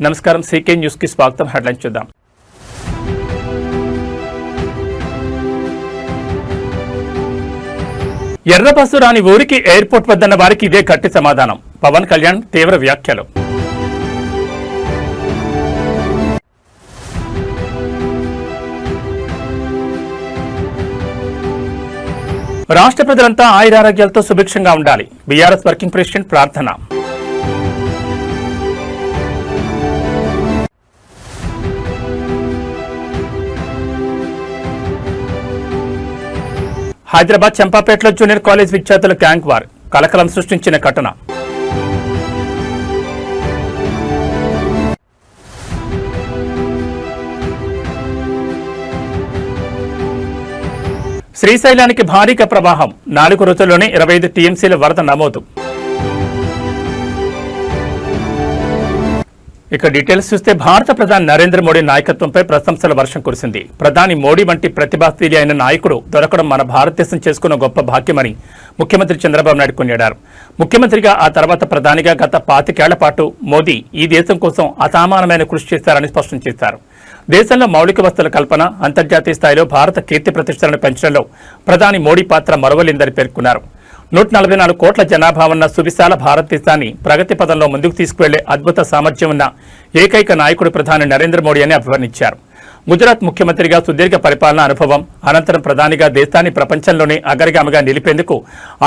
నమస్కారం CK news కి స్వాగతం. హెడ్లైన్స్ చూద్దాం. ఎర్రబస్సు రాని ఊరికి ఎయిర్పోర్ట్ వద్దన్న వారికి ఇదే గట్టి సమాధానం. పవన్ కళ్యాణ్ తీవ్ర వ్యాఖ్యలు. రాష్ట్ర ప్రజలంతా ఆయురారోగ్యాలతో సుభిక్షంగా ఉండాలి. బీఆర్ఎస్ వర్కింగ్ ప్రెసిడెంట్ ప్రార్థన. హైదరాబాద్ చంపాపేటలో జూనియర్ కాలేజ్ విద్యార్థుల గ్యాంగ్ వార్ కలకలం సృష్టించిన ఘటన. శ్రీశైలానికి భారీగా ప్రవాహం. 4 రోజుల్లోనే 25 టీఎంసీల వరద నమోదు. ఇక డీటెయిల్స్ చూస్తే భారత ప్రధాని నరేంద్ర మోడీ నాయకత్వంపై ప్రశంసల వర్షం కురిసింది. ప్రధాని మోడీ వంటి ప్రతిభాశీలి అయిన నాయకుడు దొరకడం మన భారతదేశం చేసుకున్న గొప్ప భాగ్యమని ముఖ్యమంత్రి చంద్రబాబు నాయుడు కొనియాడారు. ముఖ్యమంత్రిగా ఆ తర్వాత ప్రధానిగా గత 25 ఏళ్ల పాటు మోదీ ఈ దేశం కోసం అసామానమైన కృషి చేశారని స్పష్టం చేశారు. దేశంలో మౌలిక వసతుల కల్పన, అంతర్జాతీయ స్థాయిలో భారత కీర్తి ప్రతిష్టలను పెంచడంలో ప్రధాని మోడీ పాత్ర మరువలేందని పేర్కొన్నారు. 144 కోట్ల జనాభా ఉన్న సువిశాల భారతదేశాన్ని ప్రగతి పదంలో ముందుకు తీసుకువెళ్లే అద్భుత సామర్థ్యం ఉన్న ఏకైక నాయకుడు ప్రధాని నరేంద్ర మోడీ అని అభివర్ణించారు. గుజరాత్ ముఖ్యమంత్రిగా సుదీర్ఘ పరిపాలనా అనుభవం అనంతరం ప్రధానిగా దేశాన్ని ప్రపంచంలోనే అగ్రగామిగా నిలిపేందుకు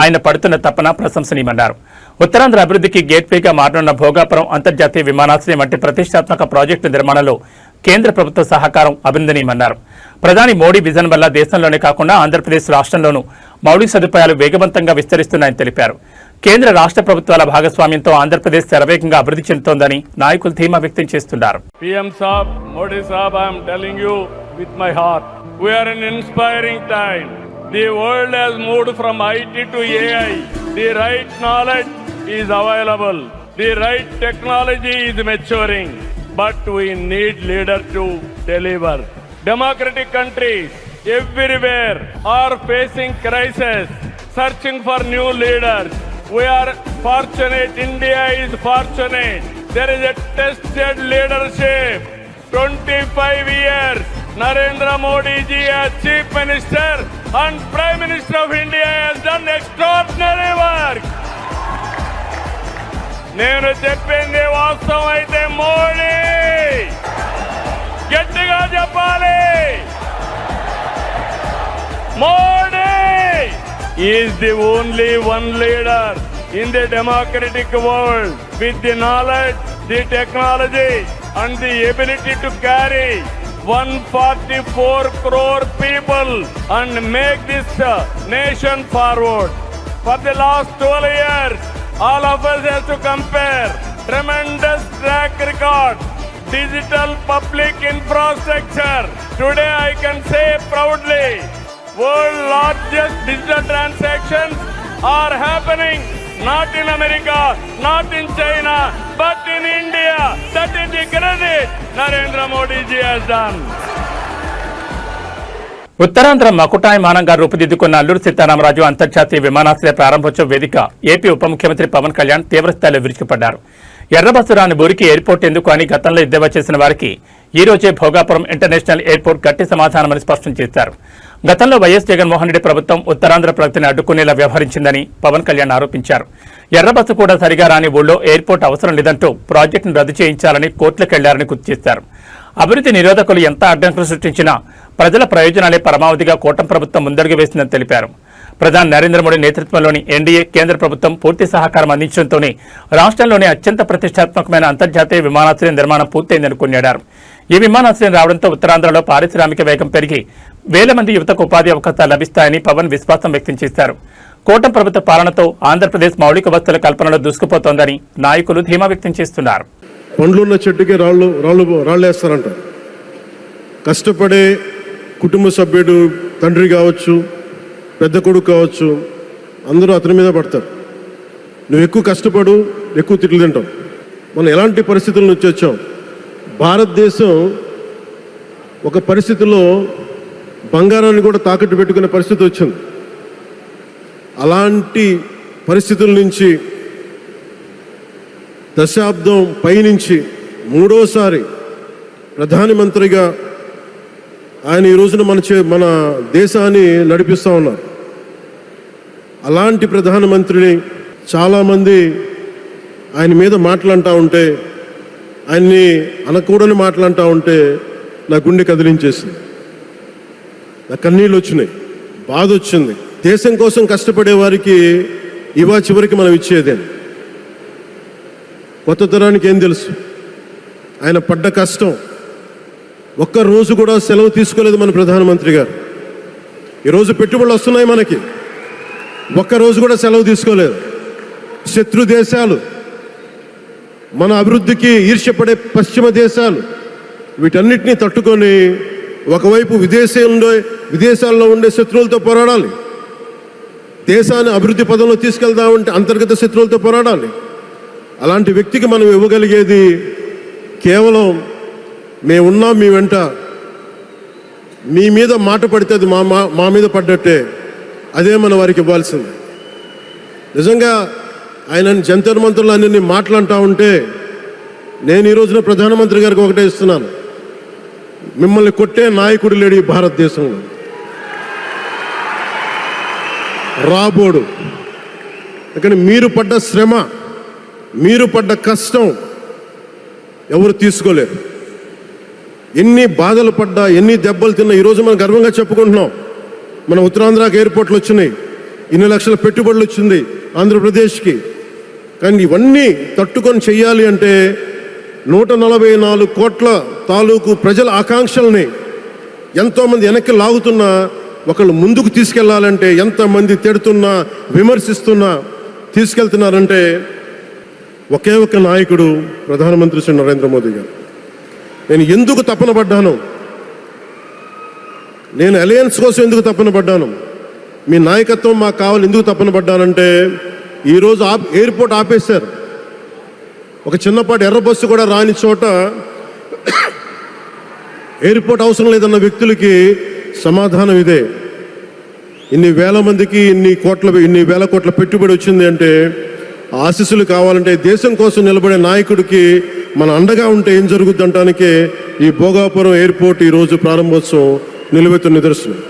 ఆయన పడుతున్న తపన ప్రశంసనీయమన్నారు. ఉత్తరాంధ్ర అభివృద్ధికి గేట్వేగా మారనున్న భోగాపురం అంతర్జాతీయ విమానాశ్రయం వంటి ప్రతిష్టాత్మక ప్రాజెక్టు నిర్మాణంలో కేంద్ర ప్రభుత్వ సహకారం అభినందనీయమన్నారు. ప్రధాని మోడీ విజన్ వల్ల దేశంలోనే కాకుండా ఆంధ్రప్రదేశ్ రాష్ట్రంలోనూ మౌలిక సదుపాయాలు వేగవంతంగా విస్తరిస్తున్నాయని తెలిపారు. కేంద్ర రాష్ట్ర ప్రభుత్వాల భాగస్వామ్యంతో ఆంధ్రప్రదేశ్ శరవేగంగా అభివృద్ధి చెందుతోందని నాయకులు ధీమా వ్యక్తం చేస్తున్నారు. PM Saab, Modi Saab, I am telling you with my heart, we are in inspiring time. The world has moved from IT to AI. The right knowledge is available. The right technology is maturing. But we need leaders to deliver. Democratic countries everywhere are facing crisis, searching for new leaders. We are fortunate, India is fortunate. There is a tested leadership. 25 years, Narendra Modi ji as Chief Minister and Prime Minister of India has done extraordinary work. నేను చెప్పింది వాస్తవం అయితే మోడీ గట్టిగా చెప్పాలి. Modi is the only one leader in the democratic world with the knowledge, the technology and the ability to carry 144 crore people and make this nation forward. For the last 12 years, all of us have to compare tremendous track record, digital public infrastructure. Today I can say proudly, world largest digital transactions are happening not in America, not in China, but in India. That is the credit Narendra Modi ji has done. Uttarandhra మకుటాయమానంగా రూపుదిద్దుకున్న Alluri Sitaramaraju అంతర్జాతీయ విమానాశ్రయ ప్రారంభోత్సవ వేదిక AP ఉప ముఖ్యమంత్రి పవన్ కళ్యాణ్ తీవ్రస్థాయిలో విరుచుకుపడ్డారు. ఎర్రబస్సు రాని ఊరికి ఎయిర్పోర్ట్ ఎందుకు అని గతంలో ఎద్దేవా చేసిన వారికి ఈ రోజే భోగాపురం ఇంటర్నేషనల్ ఎయిర్పోర్ట్ గట్టి సమాధానమని స్పష్టం చేశారు. గతంలో వైఎస్ జగన్మోహన్ రెడ్డి ప్రభుత్వం ఉత్తరాంధ్ర ప్రగతిని అడ్డుకునేలా వ్యవహరించిందని పవన్ కళ్యాణ్ ఆరోపించారు. ఎర్రబస్సు కూడా సరిగా రాని ఊళ్ళో ఎయిర్పోర్ట్ అవసరం లేదంటూ ప్రాజెక్టును రద్దు చేయించాలని కోర్టులకు గుర్తు చేశారు. అభివృద్ధి నిరోధకులు ఎంత అడ్డంకులు సృష్టించినా ప్రజల ప్రయోజనాలే పరమావధిగా కూటమి ప్రభుత్వం ముందడుగు వేసిందని తెలిపారు. ప్రధాని నరేంద్ర మోడీ నేతృత్వంలోని ఎన్డీఏ కేంద్ర ప్రభుత్వం పూర్తి సహకారం అందించడంతోనే రాష్ట్రంలోనే అత్యంత ప్రతిష్టాత్మకమైన అంతర్జాతీయ విమానాశ్రయం నిర్మాణం పూర్తయిందని కొనియాడారు. ఈ విమానాశ్రయం రావడంతో ఉత్తరాంధ్రలో పారిశ్రామిక వేగం పెరిగి వేల మంది యువతకు ఉపాధి అవకాశాలు లభిస్తాయని పవన్ విశ్వాసం వ్యక్తం చేశారు. కూటమి ప్రభుత్వ పాలనతో ఆంధ్రప్రదేశ్ మౌలిక వసతుల కల్పనలో దూసుకుపోతోందని నాయకులు ధీమా వ్యక్తం చేస్తున్నారు. పండ్లున్న చెట్టుకి రాళ్ళేస్తారంట. కష్టపడే కుటుంబ సభ్యుడు, తండ్రి కావచ్చు, పెద్ద కొడుకు కావచ్చు, అందరూ అతని మీద పడతారు. నువ్వు ఎక్కువ కష్టపడు, ఎక్కువ తిట్లు తింటావు. మనం ఎలాంటి పరిస్థితుల నుంచి వచ్చాం? భారతదేశం ఒక పరిస్థితిలో బంగారాన్ని కూడా తాకట్టు పెట్టుకునే పరిస్థితి వచ్చింది. అలాంటి పరిస్థితుల నుంచి దశాబ్దం పైనుంచి మూడోసారి ప్రధానమంత్రిగా ఆయన ఈ రోజున మన దేశాన్ని నడిపిస్తూ ఉన్నారు. అలాంటి ప్రధానమంత్రిని చాలామంది ఆయన మీద మాటలంటూ ఉంటే, ఆయన్ని అనకూడని మాటలంటూ ఉంటే నా గుండె కదిలించేసింది, నా కన్నీళ్ళు వచ్చినాయి, బాధ వచ్చింది. దేశం కోసం కష్టపడే వారికి ఇవా చివరికి మనం ఇచ్చేదే. కొత్త తరానికి ఏం తెలుసు? ఆయన పడ్డ కష్టం. ఒక్క రోజు కూడా సెలవు తీసుకోలేదు మన ప్రధానమంత్రి గారు. ఈరోజు పెట్టుబడులు వస్తున్నాయి మనకి, ఒక్కరోజు కూడా సెలవు తీసుకోలేదు. శత్రు దేశాలు, మన అభివృద్ధికి ఈర్ష్యపడే పశ్చిమ దేశాలు, వీటన్నిటినీ తట్టుకొని ఒకవైపు విదేశాల్లో ఉండే శత్రువులతో పోరాడాలి, దేశాన్ని అభివృద్ధి పదంలో తీసుకెళ్దామంటే అంతర్గత శత్రువులతో పోరాడాలి. అలాంటి వ్యక్తికి మనం ఇవ్వగలిగేది కేవలం మేమున్నాం మీ వెంట, మీ మీద మాట పడితే అది మా మీద పడ్డట్టే, అదే మన వారికి ఇవ్వాల్సింది. నిజంగా ఆయన జంతర్ మంత్రులు అన్ని మాటలంటా ఉంటే నేను ఈ రోజున ప్రధానమంత్రి గారికి ఒకటే ఇస్తున్నాను, మిమ్మల్ని కొట్టే నాయకుడు లేడు ఈ భారతదేశంలో, రాబోడు. కానీ మీరు పడ్డ శ్రమ, మీరు పడ్డ కష్టం ఎవరు తీసుకోలేరు. ఎన్ని బాధలు పడ్డా, ఎన్ని దెబ్బలు తిన్నా ఈరోజు మనం గర్వంగా చెప్పుకుంటున్నాం. మన ఉత్తరాంధ్రకి ఎయిర్పోర్ట్లు వచ్చినాయి, ఇన్ని లక్షల పెట్టుబడులు వచ్చింది ఆంధ్రప్రదేశ్కి. కానీ ఇవన్నీ తట్టుకొని చెయ్యాలి అంటే 144 కోట్ల తాలూకు ప్రజల ఆకాంక్షల్ని ఎంతోమంది వెనక్కి లాగుతున్నా, ఒకళ్ళు ముందుకు తీసుకెళ్లాలంటే ఎంతమంది తిడుతున్నా విమర్శిస్తున్నా తీసుకెళ్తున్నారంటే ఒకే ఒక్క నాయకుడు ప్రధానమంత్రి శ్రీ నరేంద్ర మోదీ గారు. నేను ఎందుకు తపన పడ్డాను, నేను అలయన్స్ కోసం ఎందుకు తపన పడ్డాను, మీ నాయకత్వం మాకు కావాలి ఎందుకు తపన పడ్డానంటే, ఈరోజు ఎయిర్పోర్ట్ ఆపేశారు. ఒక చిన్నపాటి ఎర్ర బస్సు కూడా రాని చోట ఎయిర్పోర్ట్ అవసరం లేదన్న వ్యక్తులకి సమాధానం ఇదే. ఇన్ని వేల మందికి ఇన్ని వేల కోట్ల పెట్టుబడి వచ్చింది అంటే ఆశీస్సులు కావాలంటే, దేశం కోసం నిలబడే నాయకుడికి మన అండగా ఉంటే ఏం జరుగుద్ది అంటానికే ఈ భోగాపురం ఎయిర్పోర్ట్ ఈరోజు ప్రారంభోత్సవం నిలువెత్తు నిదర్శనం.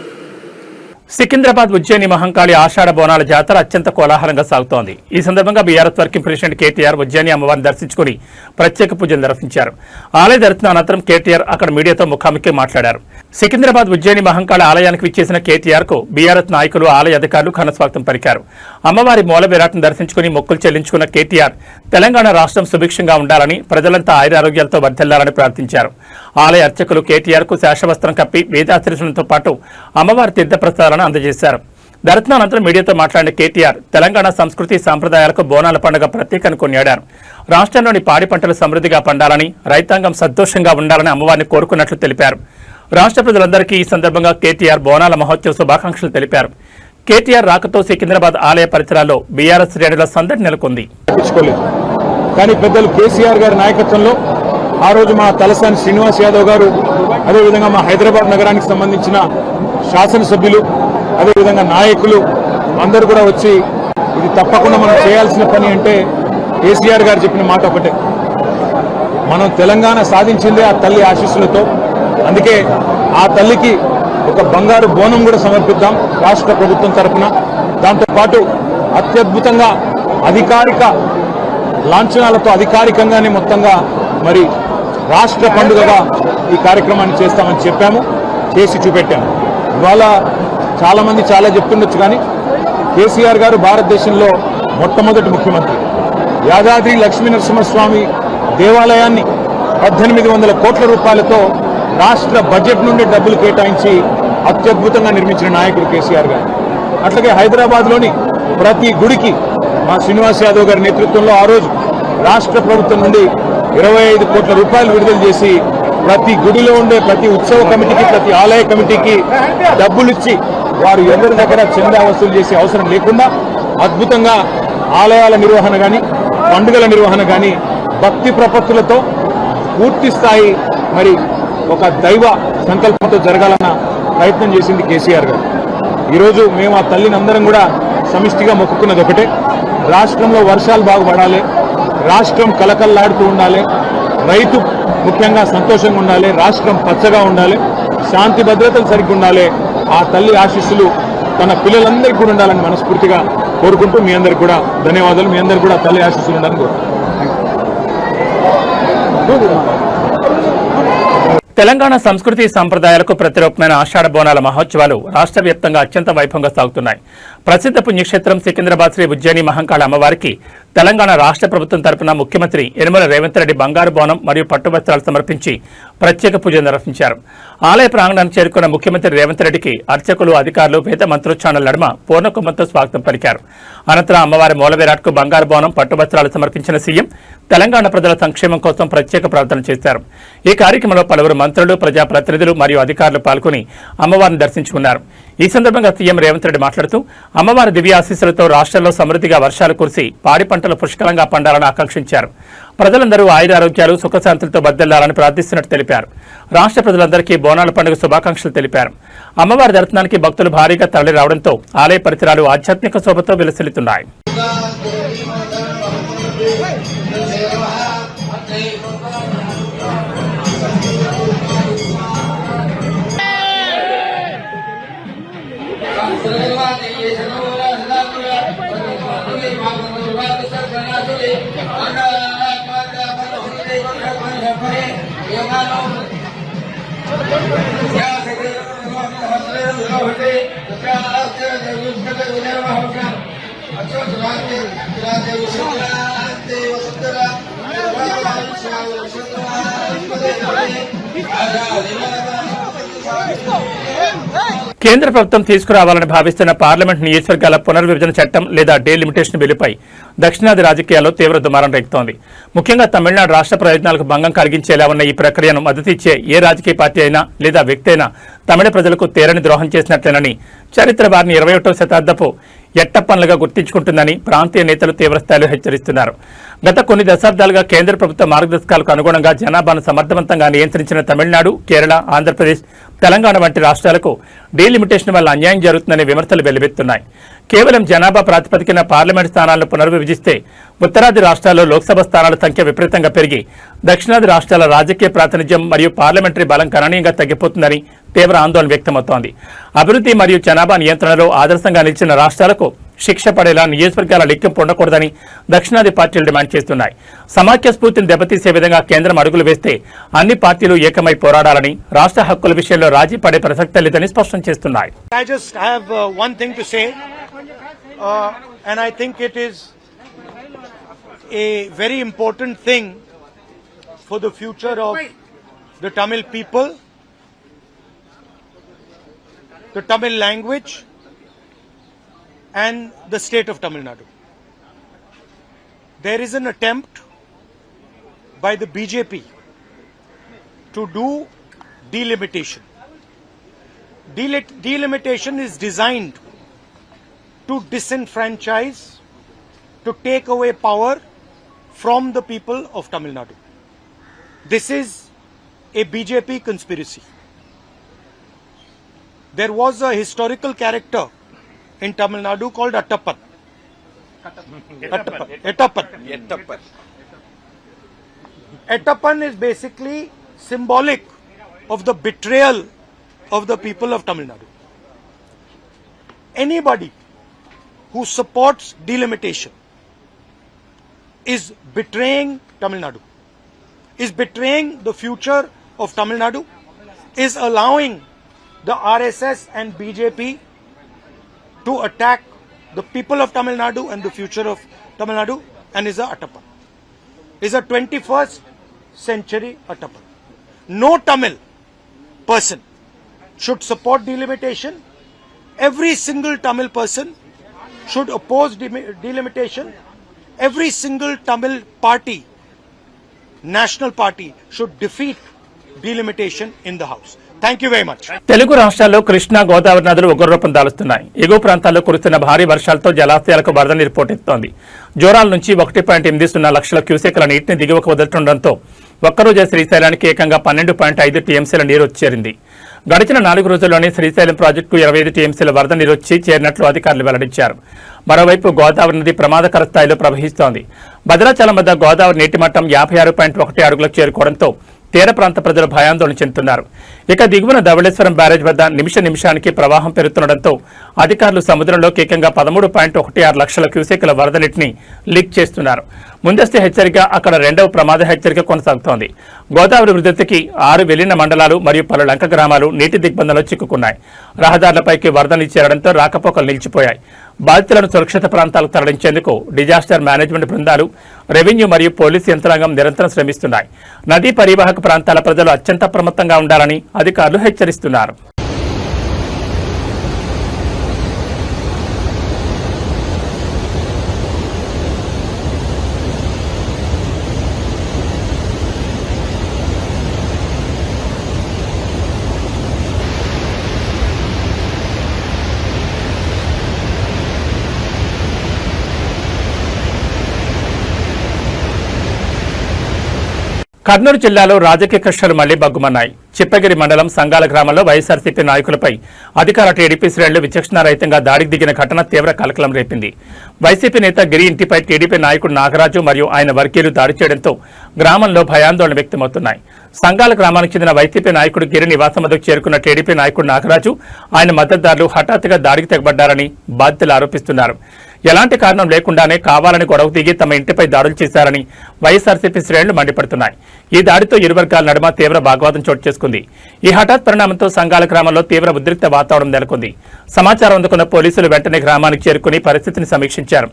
సికింద్రాబాద్ ఉజ్జయిని మహంకాళి ఆషాఢ బోనాల జాతర అత్యంత కోలాహలంగా సాగుతోంది. ఈ సందర్భంగా బీఆర్ఎస్ వర్కింగ్ ప్రెసిడెంట్ కేటీఆర్ ఉజ్జయిని అమ్మవారిని దర్శించుకుని ప్రత్యేక పూజలు నిర్వహించారు. ఆలయ దర్శనం అనంతరం కేటీఆర్ అక్కడ మీడియాతో ముఖాముఖి మాట్లాడారు. సికింద్రాబాద్ ఉజ్జయిని మహంకాళి ఆలయానికి విచ్చేసిన కేటీఆర్ కు బీఆర్ఎస్ నాయకులు, ఆలయ అధికారులు ఘనస్వాగతం పలికారు. అమ్మవారి మూల విరాట్ను దర్శించుకుని మొక్కులు చెల్లించుకున్న కేటీఆర్ తెలంగాణ రాష్ట్రం సుభిక్షంగా ఉండాలని, ప్రజలంతా ఆయురారోగ్యాలతో వర్ధిల్లాలని ప్రార్థించారు. ఆలయ అర్చకులు కేటీఆర్ కు శేషవస్త్రం కప్పి వేదాశీర్షులతో పాటు అమ్మవారి తీర్థప్రసాదాలను అందజేశారు. దర్శనానంతరం మీడియాతో మాట్లాడిన కేటీఆర్ తెలంగాణ సంస్కృతి సాంప్రదాయాలకు బోనాల పండుగ ప్రత్యేకని కొనియాడారు. రాష్ట్రంలోని పాడి పంటలు సమృద్ధిగా పండాలని, రైతాంగం సంతోషంగా ఉండాలని అమ్మవారిని కోరుకున్నట్లు తెలిపారు. రాష్ట్ర ప్రజలందరికీ ఈ సందర్భంగా కేటీఆర్ బోనాల మహోత్సవ శుభాకాంక్షలు తెలిపారు. కేటీఆర్ రాకతో సికింద్రాబాద్ ఆలయ పరిసరాల్లో బీఆర్ఎస్ శ్రేణుల సందడి నెలకొంది. కానీ పెద్దలు కేసీఆర్ గారి నాయకత్వంలో ఆ రోజు మా తలసాని శ్రీనివాస్ యాదవ్ గారు, అదేవిధంగా మా హైదరాబాద్ నగరానికి సంబంధించిన శాసనసభ్యులు, అదేవిధంగా నాయకులు అందరూ కూడా వచ్చి ఇది తప్పకుండా మనం చేయాల్సిన పని అంటే కేసీఆర్ గారు చెప్పిన మాట ఒకటే, మనం తెలంగాణ సాధించిందే ఆ తల్లి ఆశీస్సులతో. అందుకే ఆ తల్లికి ఒక బంగారు బోనం కూడా సమర్పిద్దాం రాష్ట్ర ప్రభుత్వం తరఫున. దాంతోపాటు అత్యద్భుతంగా అధికారిక లాంఛనాలతో అధికారికంగానే మొత్తంగా మరి రాష్ట్ర పండుగగా ఈ కార్యక్రమాన్ని చేస్తామని చెప్పాము, చేసి చూపెట్టాము. ఇవాళ చాలామంది చాలా చెప్తుండొచ్చు, కానీ కేసీఆర్ గారు భారతదేశంలో మొట్టమొదటి ముఖ్యమంత్రి. యాదాద్రి లక్ష్మీనరసింహస్వామి దేవాలయాన్ని 1800 కోట్ల రూపాయలతో రాష్ట్ర బడ్జెట్ నుండి డబ్బులు కేటాయించి అత్యద్భుతంగా నిర్మించిన నాయకుడు కేసీఆర్ గారు. అట్లాగే హైదరాబాద్లోని ప్రతి గుడికి మా శ్రీనివాస్ యాదవ్ గారి నేతృత్వంలో ఆ రోజు రాష్ట్ర ప్రభుత్వం నుండి 25 కోట్ల రూపాయలు విడుదల చేసి ప్రతి గుడిలో ఉండే ప్రతి ఉత్సవ కమిటీకి, ప్రతి ఆలయ కమిటీకి డబ్బులు ఇచ్చి వారు ఎవరి దగ్గర చందా వసూలు చేసే అవసరం లేకుండా అద్భుతంగా ఆలయాల నిర్వహణ కానీ, పండుగల నిర్వహణ కానీ భక్తి ప్రపత్తులతో పూర్తి స్థాయి మరి ఒక దైవ సంకల్పంతో జరగాలన్న ప్రయత్నం చేసింది కేసీఆర్ గారు. ఈరోజు మేము ఆ తల్లిని అందరం కూడా సమిష్టిగా మొక్కుకున్నది ఒకటే, రాష్ట్రంలో వర్షాలు బాగా పడాలి, రాష్ట్రం కలకల్లాడుతూ ఉండాలి, రైతు ముఖ్యంగా సంతోషంగా ఉండాలి, రాష్ట్రం పచ్చగా ఉండాలి, శాంతి భద్రతలు సరిగ్గా ఉండాలి. ఆ తల్లి ఆశీస్సులు తన పిల్లలందరికీ కూడా ఉండాలని మనస్ఫూర్తిగా కోరుకుంటూ మీ అందరికి కూడా ధన్యవాదాలు. మీ అందరికి కూడా తల్లి ఆశీస్సులు ఉండాలని కోరుకుంటున్నాను. తెలంగాణ సంస్కృతి సంప్రదాయాలకు ప్రతిరూపమైన ఆషాఢ బోనాల మహోత్సవాలు రాష్ట్ర వ్యాప్తంగా అత్యంత వైభవంగా సాగుతున్నాయి. ప్రసిద్ధ పుణ్యక్షేత్రం సికింద్రాబాద్ శ్రీ ఉజ్జయిని మహంకాళ అమ్మవారికి తెలంగాణ రాష్ట్ర ప్రభుత్వం తరపున ముఖ్యమంత్రి యనమల రేవంత్ రెడ్డి బంగారు బోనం మరియు పట్టువస్త్రాలు సమర్పించి ప్రత్యేక పూజలు నిర్వహించారు. ఆలయ ప్రాంగణానికి చేరుకున్న ముఖ్యమంత్రి రేవంత్ రెడ్డికి అర్చకులు, అధికారులు వేద మంత్రోచ్చారణల నడుమ పూర్ణకుంభంతో స్వాగతం పలికారు. అనంతరం అమ్మవారి మూలవిరాట్కు బంగారు బోనం, పట్టువస్త్రాలు సమర్పించిన సీఎం తెలంగాణ ప్రజల సంక్షేమం కోసం ప్రత్యేక ప్రార్థన చేశారు. ఈ కార్యక్రమంలో పలువురు మంత్రులు, ప్రజాప్రతినిధులు మరియు అధికారులు పాల్గొని అమ్మవారిని దర్శించుకున్నారు. ఈ సందర్భంగా సీఎం రేవంత్ రెడ్డి మాట్లాడుతూ అమ్మవారి దివ్య ఆశీస్సులతో రాష్ట్రంలో సమృద్ధిగా వర్షాలు కురిసి పాడి పంటలు పుష్కలంగా పండాలని ఆకాంక్షించారు. ప్రజలందరూ ఆయురారోగ్యాలు, సుఖశాంతులతో బద్దెల్లాలని ప్రార్థిస్తున్నట్టు తెలిపారు. రాష్ట్ర ప్రజలందరికీ బోనాల పండుగ శుభాకాంక్షలు తెలిపారు. అమ్మవారి దర్శనానికి భక్తులు భారీగా తరలి రావడంతో ఆలయ పరిసరాలు ఆధ్యాత్మిక శోభతో విలసిల్లుతున్నాయి. కేంద్ర ప్రభుత్వం తీసుకురావాలని భావిస్తున్న పార్లమెంట్ నియోజకవర్గాల పునర్విభజన చట్టం లేదా డీలిమిటేషన్ బిల్లుపై దక్షిణాది రాజకీయాల్లో తీవ్ర దుమారం రేగుతోంది. ముఖ్యంగా తమిళనాడు రాష్ట్ర ప్రయోజనాలకు భంగం కలిగించేలా ఉన్న ఈ ప్రక్రియను మద్దతిచ్చే ఏ రాజకీయ పార్టీ అయినా లేదా వ్యక్తి అయినా తమిళ ప్రజలకు తీరని ద్రోహం చేసినట్లేనని చరిత్ర వారిని 21వ శతాబ్దపు ఎట్టప్పన్లుగా గుర్తించుకుంటుందని ప్రాంతీయ నేతలు తీవ్రస్థాయిలో హెచ్చరిస్తున్నారు. గత కొన్ని దశాబ్దాలుగా కేంద్ర ప్రభుత్వ మార్గదర్శకాలకు అనుగుణంగా జనాభాను సమర్థవంతంగా నియంత్రించిన తమిళనాడు, కేరళ, ఆంధ్రప్రదేశ్, తెలంగాణ వంటి రాష్ట్రాలకు డీలిమిటేషన్ వల్ల అన్యాయం జరుగుతుందనే విమర్శలు వెల్లువెత్తున్నాయి. కేవలం జనాభా ప్రాతిపదికన పార్లమెంట్ స్థానాలను పునర్విభజిస్తే ఉత్తరాది రాష్ట్రాల్లో లోక్సభ స్థానాల సంఖ్య విపరీతంగా పెరిగి దక్షిణాది రాష్ట్రాల రాజకీయ ప్రాతినిధ్యం మరియు పార్లమెంటరీ బలం గణనీయంగా తగ్గిపోతుందని తీవ్ర ఆందోళన వ్యక్తమవుతోంది. అభివృద్ధి మరియు జనాభా నియంత్రణలో ఆదర్శంగా నిలిచిన రాష్ట్రాలకు శిక్ష పడేలా నియోజకవర్గాల లెక్కింపు ఉండకూడదని దక్షిణాది పార్టీలు డిమాండ్ చేస్తున్నాయి. సమాఖ్య స్ఫూర్తిని దెబ్బతీసే విధంగా కేంద్రం అడుగులు వేస్తే అన్ని పార్టీలు ఏకమై పోరాడాలని, రాష్ట్ర హక్కుల విషయంలో రాజీ పడే ప్రసక్తే లేదని స్పష్టం చేస్తున్నాయి. I just have one thing to say, and I think it is a very important thing for the future of the Tamil people, the Tamil language, and the state of Tamil Nadu. There is an attempt by the BJP to do delimitation. Delimitation is designed to disenfranchise, to take away power from the people of Tamil Nadu. This is a BJP conspiracy. There was a historical character in Tamil Nadu called Attappan. Attappan is basically symbolic of the betrayal of the people of Tamil Nadu. Anybody who supports delimitation is betraying Tamil Nadu, is betraying the future of Tamil Nadu, is allowing the RSS and BJP to attack the people of Tamil Nadu and the future of Tamil Nadu, and is a Attappan. Is a 21st century Attappan. No Tamil person should support delimitation. Every single Tamil person should oppose delimitation. Every single Tamil party, national party, should defeat delimitation in the house. Thank you very much. Telugu రాష్ట్రాల్లో కృష్ణా, గోదావరి నదులు ఉగ్రరూపం దాలుస్తున్నాయి. ఎగువ ప్రాంతాల్లో కురుస్తున్న భారీ వర్షాలతో జలాశయాలకు వరద నీరు పోటెత్తుతోంది. జోరాల నుంచి 1.80 లక్షల క్యూసెక్ల నీటిని దిగువకు వదులుతుండటంతో ఒక్కరోజే శ్రీశైలానికి ఏకంగా 12.5 టీఎంసీల నీరు వచ్చేరింది. గడిచిన 4 రోజుల్లోనే శ్రీశైలం ప్రాజెక్టుకు 25 టీఎంసీల వరద నీరు వచ్చి చేరినట్లు అధికారులు వెల్లడించారు. మరోవైపు గోదావరి నది ప్రమాదకర స్థాయిలో ప్రవహిస్తోంది. భద్రాచలం వద్ద గోదావరి నీటి మట్టం 56.1 అడుగులకు చేరుకోవడంతో తీర ప్రాంత ప్రజలు భయాందోళన చెందుతున్నారు. ఇక దిగువన ధవళేశ్వరం బ్యారేజ్ వద్ద నిమిషానికి ప్రవాహం పెరుగుతుండటంతో అధికారులు సముద్రంలోకి ఏకంగా 13.16 లక్షల క్యూసెక్ల వరద నీటిని లీక్ చేస్తున్నారు. ముందస్తు హెచ్చరిక అక్కడ రెండవ ప్రమాద హెచ్చరిక కొనసాగుతోంది. గోదావరి ఉధృతికి 6 వెలిన మండలాలు మరియు పలు లంక గ్రామాలు నీటి దిగ్బంధంలో చిక్కుకున్నాయి. రహదారులపైకి వరద నీరు చేరడంతో రాకపోకలు నిలిచిపోయాయి. బాధితులను సురక్షిత ప్రాంతాలకు తరలించేందుకు డిజాస్టర్ మేనేజ్మెంట్ బృందాలు, రెవెన్యూ మరియు పోలీసు యంత్రాంగం నిరంతరం శ్రమిస్తున్నాయి. నదీ పరివాహక ప్రాంతాల ప్రజలు అత్యంత అప్రమత్తంగా ఉండాలని అధికారులు హెచ్చరిస్తున్నారు. కర్నూలు జిల్లాలో రాజకీయ కష్టాలు మళ్లీ బగ్గుమన్నాయి. చిప్పగిరి మండలం సంగాల గ్రామంలో వైఎస్ఆర్సీపీ నాయకులపై అధికార టీడీపీ శ్రేణులు విచక్షణారహితంగా దాడికి దిగిన ఘటన తీవ్ర కలకలం రేపింది. వైసీపీ నేత గిరి ఇంటిపై టీడీపీ నాయకుడు నాగరాజు మరియు ఆయన వర్గీయులు దాడి చేయడంతో గ్రామంలో భయాందోళన వ్యక్తమవుతున్నాయి. సంగాల గ్రామానికి చెందిన వైసీపీ నాయకుడు గిరి నివాసం వద్దకు చేరుకున్న టీడీపీ నాయకుడు నాగరాజు, ఆయన మద్దతుదారులు హఠాత్తుగా దాడికి తెగబడ్డారని బాధితులు ఆరోపిస్తున్నారు. ఎలాంటి కారణం లేకుండానే కావాలని గొడవ దిగి తమ ఇంటిపై దాడులు చేశారని వైఎస్ఆర్సీపీ శ్రేణులు మండిపడుతున్నాయి. ఈ దాడితో ఇరు వర్గాల నడుమ తీవ్ర వాగ్వాదం చోటు చేసుకుంది. ఈ హఠాత్ పరిణామంతో సంగాల గ్రామంలో తీవ్ర ఉద్రిక్త వాతావరణం నెలకొంది. సమాచారం అందుకున్న పోలీసులు వెంటనే గ్రామానికి చేరుకుని పరిస్థితిని సమీక్షించారు.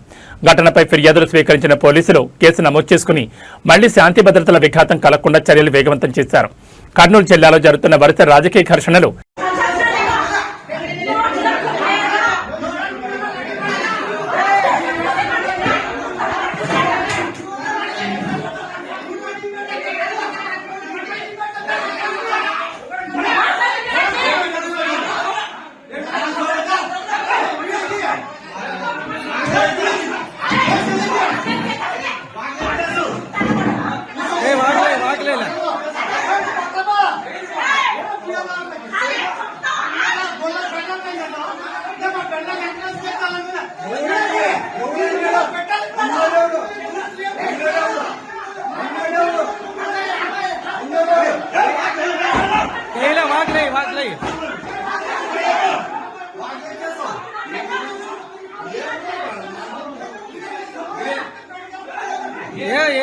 ఘటనపై ఫిర్యాదులు స్వీకరించిన పోలీసులు కేసు నమోదు చేసుకుని మళ్లీ శాంతి భద్రతల విఘాతం కలగకుండా చర్యలు వేగవంతం చేశారు. కర్నూలు జిల్లాలో జరుగుతున్న వరుస రాజకీయ ఘర్షణలు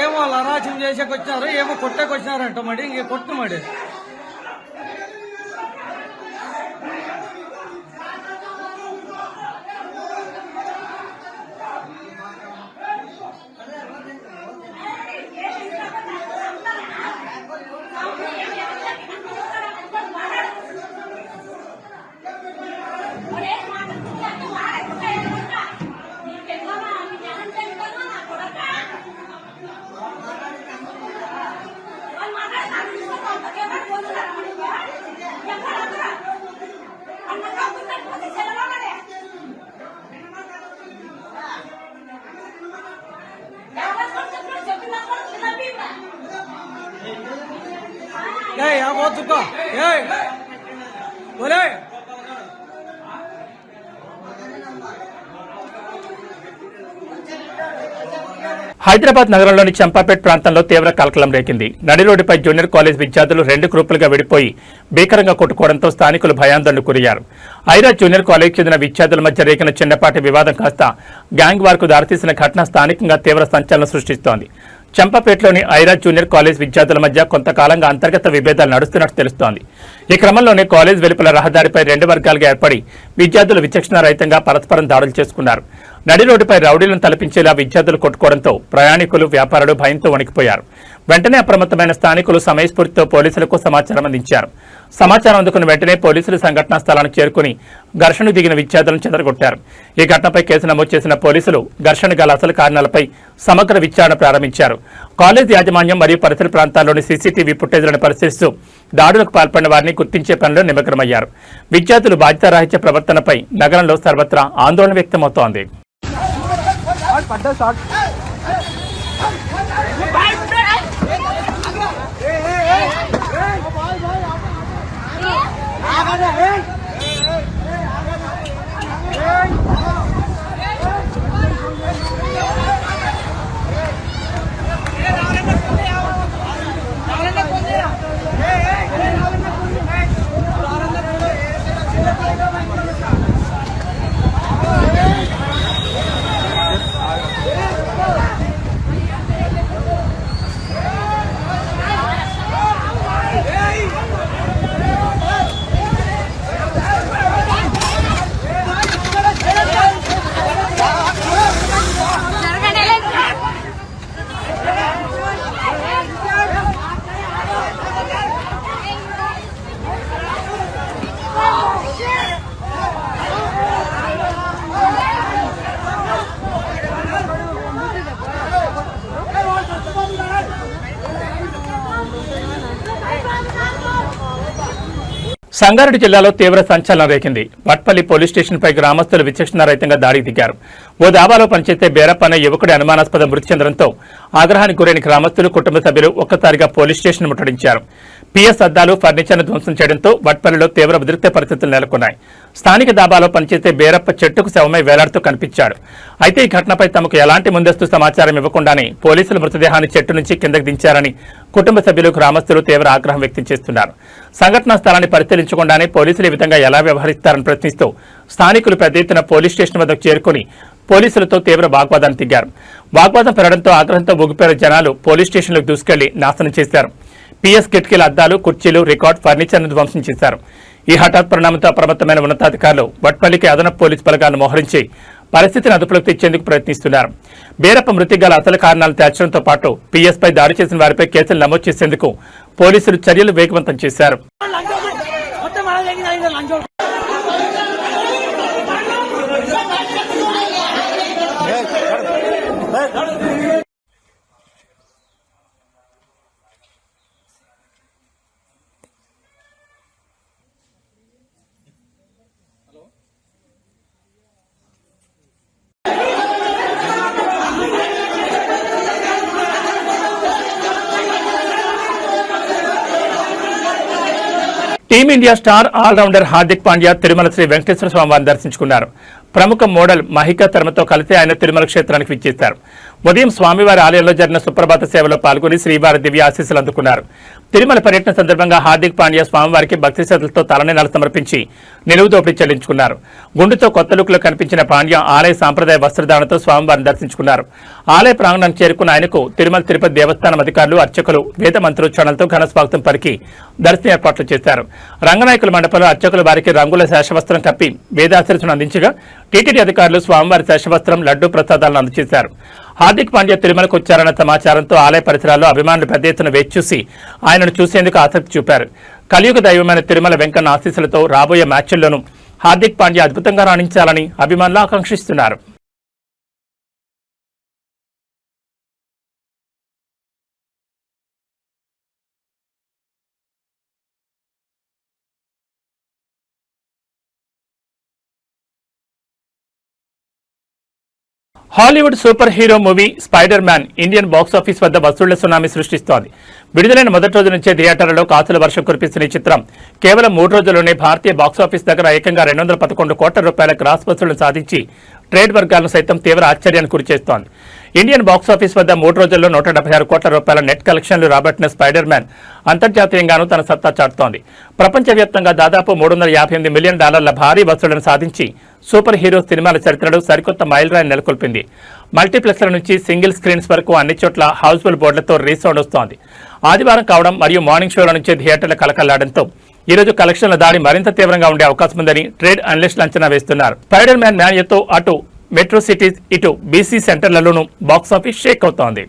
ఏమో అరాచం చేసేకొచ్చారు, ఏమో కొట్టేకొచ్చినారంట. మరి ఇంక కొట్టు మరి హైదరాబాద్ నగరంలోని చంపాపేట్ ప్రాంతంలో తీవ్ర కలకలం రేకింది. నడి రోడ్డుపై జూనియర్ కాలేజ్ విద్యార్థులు 2 గ్రూపులుగా విడిపోయి భీకరంగా కొట్టుకోవడంతో స్థానికులు భయాందోళనకు గురయ్యారు. ఐరా జూనియర్ కాలేజ్ చెందిన విద్యార్థుల మధ్య రేకిన చిన్నపాటి వివాదం కాస్త గ్యాంగ్ వార్కు దారితీసిన ఘటన స్థానికంగా తీవ్ర సంచలనం సృష్టిస్తోంది. చంపాపేటలోని ఐరా జూనియర్ కాలేజ్ విద్యార్థుల మధ్య కొంతకాలంగా అంతర్గత విభేదాలు నడుస్తున్నట్టు తెలుస్తోంది. ఈ క్రమంలోనే కాలేజ్ వెలుపల రహదారిపై 2 వర్గాలుగా ఏర్పడి విద్యార్థులు విచక్షణారహితంగా పరస్పరం దాడులు చేసుకున్నారు. నడి రోడ్డుపై రౌడీలను తలపించేలా విద్యార్థులు కొట్టుకోవడంతో ప్రయాణికులు, వ్యాపారులు భయంతో వణికిపోయారు. వెంటనే అప్రమత్తమైన స్థానికులు సమయస్ఫూర్తితో పోలీసులకు సమాచారం అందించారు. సమాచారం అందుకున్న వెంటనే పోలీసులు సంఘటనా స్థలానికి చేరుకుని ఘర్షణకు దిగిన విద్యార్థులను చెదరగొట్టారు. ఈ ఘటనపై కేసు నమోదు చేసిన పోలీసులు ఘర్షణ గల అసలు కారణాలపై సమగ్ర విచారణ ప్రారంభించారు. కాలేజ్ యాజమాన్యం మరియు పరిసర ప్రాంతాల్లోని సీసీటీవీ ఫుటేజ్లను పరిశీలిస్తూ దాడులకు పాల్పడిన వారిని గుర్తించే పనిలో నిమగ్నమయ్యారు. విద్యార్థులు బాధ్యతారాహిత్య ప్రవర్తనపై నగరంలో సర్వత్రా ఆందోళన వ్యక్తమవుతోంది. సంగారెడ్డి జిల్లాలో తీవ్ర సంచలనం రేకింది. వట్పల్లి పోలీస్ స్టేషన్పై గ్రామస్తులు విచక్షణారహితంగా దాడికి దిగారు. ఓ దాబాలో పనిచేసే బేరప్ప అనే యువకుడి అనుమానాస్పద మృతి చెందడంతో ఆగ్రహానికి గురైన గ్రామస్తులు, కుటుంబ సభ్యులు ఒక్కసారిగా పోలీస్ స్టేషన్ ముట్టడించారు. పిఎస్ అద్దాలు, ఫర్నిచర్ను ధ్వంసం చేయడంతో వట్పల్లిలో తీవ్ర ఉద్రిక్త పరిస్థితులు నెలకొన్నాయి. స్థానిక దాబాలో పనిచేసే బేరప్ప చెట్టుకు శవమై వేలాడుతూ కనిపించాడు. అయితే ఈ ఘటనపై తమకు ఎలాంటి ముందస్తు సమాచారం ఇవ్వకుండానే పోలీసులు మృతదేహాన్ని చెట్టు నుంచి కిందకు దించారని కుటుంబ సభ్యులు, గ్రామస్తులు తీవ్ర ఆగ్రహం వ్యక్తం చేస్తున్నారు. సంఘటనా స్థలాన్ని పరిశీలించకుండానే పోలీసులు ఈ విధంగా ఎలా వ్యవహరిస్తారని ప్రశ్నిస్తూ స్థానికులు పెద్ద ఎత్తున పోలీస్ స్టేషన్ వద్దకు చేరుకుని పోలీసులతో తీవ్ర వాగ్వాదానికి దిగారు. వాగ్వాదం పెరగడంతో ఆగ్రహంతో ఊగిపోయిన జనాలు పోలీస్ స్టేషన్లకు దూసుకెళ్లి నాశనం చేశారు. పిఎస్ కిటికీల అద్దాలు, కుర్చీలు, రికార్డ్, ఫర్నిచర్ను ధ్వంసం చేశారు. ఈ హఠాత్ పరిణామంతో అప్రమత్తమైన ఉన్నతాధికారులు వట్పల్లికి అదనపు పోలీసు బలగాలను మోహరించి పరిస్థితిని అదుపులోకి తెచ్చేందుకు ప్రయత్నిస్తున్నారు. బేరప్ప మృతికి గల అసలు కారణాలు తేల్చడంతో పాటు పిఎస్పై దాడి చేసిన వారిపై కేసులు నమోదు చేసేందుకు పోలీసులు చర్యలు వేగవంతం చేశారు. Team India star allrounder Hardik Pandya Tirumala Sri Venkateswara స్వామివారిని దర్శించుకున్నారు. ప్రముఖ మోడల్ మహికా తర్మతో కలిసి ఆయన తిరుమల క్షేత్రానికి విచ్చేశారు. ఉదయం స్వామివారి ఆలయంలో జరిగిన సుప్రభాత సేవలో పాల్గొని శ్రీవారి దివ్య ఆశీస్సులు అందుకున్నారు. తిరుమల పర్యటన సందర్భంగా హార్దిక్ పాండ్యా స్వామివారికి భక్తి శ్రద్ధలతో తలనీలాలు సమర్పించి నిలువు దోపిడీ చెల్లించుకున్నారు. గుండుతో కొత్త లుక్లో కనిపించిన పాండ్యా ఆలయ సాంప్రదాయ వస్త్రధారణతో స్వామివారిని దర్శించుకున్నారు. ఆలయ ప్రాంగణానికి చేరుకున్న ఆయనకు తిరుమల తిరుపతి దేవస్థానం అధికారులు, అర్చకులు వేద మంత్రోచ్చారణలతో ఘన స్వాగతం పలికి దర్శన ఏర్పాట్లు చేశారు. రంగనాయకుల మండపంలో అర్చకులు వారికి రంగుల శేషవస్త్రం కప్పి వేదాశీర్సును అందించగా టీటీడీ అధికారులు స్వామివారి శేషవస్త్రం, లడ్డూ ప్రసాదాలను అందజేశారు. హార్దిక్ పాండ్యా తిరుమలకు వచ్చారన్న సమాచారంతో ఆలయ పరిసరాల్లో అభిమానులు పెద్ద ఎత్తున వేచి చూసి ఆయనను చూసేందుకు ఆసక్తి చూపారు. కలియుగ దైవమైన తిరుమల వెంకన్న ఆశీస్సులతో రాబోయే మ్యాచ్ల్లోనూ హార్దిక్ పాండ్యా అద్భుతంగా రాణించాలని అభిమానులు ఆకాంక్షిస్తున్నారు. Hollywood superhero movie spider man Indian box office వద్ద వసూళ్ల సునామీ సృష్టిస్తోంది. విడుదలైన మొదటి రోజు నుంచే థియేటర్లలో కాసుల వర్షం కురిపిస్తున్న ఈ చిత్రం కేవలం 3 రోజుల్లోనే భారతీయ బాక్సాఫీస్ దగ్గర ఏకంగా 211 కోట్ల రూపాయల గ్రాస్ వసూళ్లు సాధించి ట్రేడ్ వర్గాలను సైతం తీవ్ర ఆశ్చర్యానికి గురిచేస్తోంది. ఇండియన్ బాక్సాఫీస్ వద్ద 3 రోజుల్లో 176 కోట్ల రూపాయల నెట్ కలెక్షన్లు రాబట్టిన స్పైడర్ మ్యాన్ అంతర్జాతీయంగానూ తన సత్తా చాటుతోంది. ప్రపంచవ్యాప్తంగా దాదాపు $358 మిలియన్ భారీ వసూళ్లను సాధించి సూపర్ హీరో సినిమాల చరిత్రలో సరికొత్త మైలురాయిని నెలకొల్పింది. మల్టీప్లెక్స్ల నుంచి సింగిల్ స్క్రీన్స్ వరకు అన్ని చోట్ల హౌస్ఫుల్ బోర్డులతో రీసౌండ్ వస్తోంది. ఆదివారం కావడం మరియు మార్నింగ్ షోల నుంచే థియేటర్ల కలకల్లాడంతో ఈ రోజు కలెక్షన్ల దాడి మరింత తీవ్రంగా ఉండే అవకాశం ఉందని ట్రేడ్ అనలిస్టులు అంచనా వేస్తున్నారు. స్పైడర్ మ్యాన్ మ్యాన్యతో అటు మెట్రో సిటీస్, ఇటు బీసీ సెంటర్లలోనూ బాక్సాఫీస్ షేక్ అవుతోంది.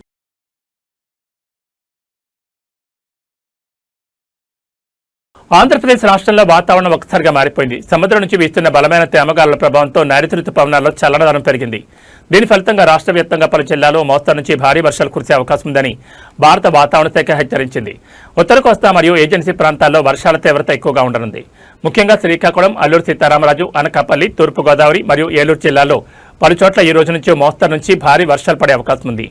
ఆంధ్రప్రదేశ్ రాష్ట్రంలో వాతావరణం ఒక్కసారిగా మారిపోయింది. సముద్రం నుంచి వీస్తున్న బలమైన తేమగాలుల ప్రభావంతో నైరుతి రుతుపవనాల్లో చల్లదనం పెరిగింది. దీని ఫలితంగా రాష్ట్ర వ్యాప్తంగా పలు జిల్లాల్లో మోస్తరు నుంచి భారీ వర్షాలు కురిసే అవకాశం ఉందని భారత వాతావరణ శాఖ హెచ్చరించింది. ఉత్తర కోస్తా మరియు ఏజెన్సీ ప్రాంతాల్లో వర్షాల తీవ్రత ఎక్కువగా ఉండనుంది. ముఖ్యంగా శ్రీకాకుళం, అల్లూరు సీతారామరాజు, అనకాపల్లి, తూర్పుగోదావరి మరియు ఏలూరు జిల్లాల్లో పలుచోట్ల ఈ రోజు నుంచి మోస్తరు నుంచి భారీ వర్షాలు పడే అవకాశం ఉంది.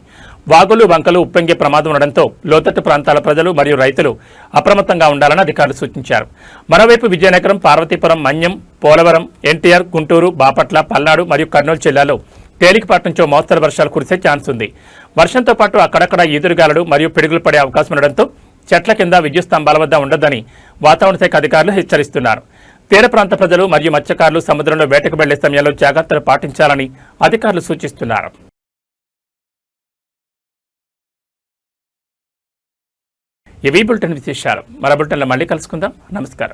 వాగులు, వంకలు ఉప్పొంగే ప్రమాదం ఉండడంతో లోతట్టు ప్రాంతాల ప్రజలు మరియు రైతులు అప్రమత్తంగా ఉండాలని అధికారులు సూచించారు. మరోవైపు విజయనగరం, పార్వతీపురం, మన్యం, పోలవరం, ఎన్టీఆర్, గుంటూరు, బాపట్ల, పల్నాడు మరియు కర్నూలు జిల్లాలో తేలికపాటి నుంచో మోస్తరు వర్షాలు కురిసే ఛాన్స్ ఉంది. వర్షంతో పాటు అక్కడక్కడ ఈదురుగాలులు మరియు పిడుగులు పడే అవకాశం ఉండడంతో చెట్ల కింద, విద్యుత్ స్తంభాల వద్ద ఉండొద్దని వాతావరణ శాఖ అధికారులు హెచ్చరిస్తున్నారు. తీర ప్రాంత ప్రజలు మరియు మత్స్యకారులు సముద్రంలో వేటకు వెళ్లే సమయంలో జాగ్రత్తలు పాటించాలని అధికారులు సూచిస్తున్నారు. ఇవి బులెటిన్ విశేషాలు. మరో బులెటిన్లో మళ్ళీ కలుసుకుందాం. నమస్కారం.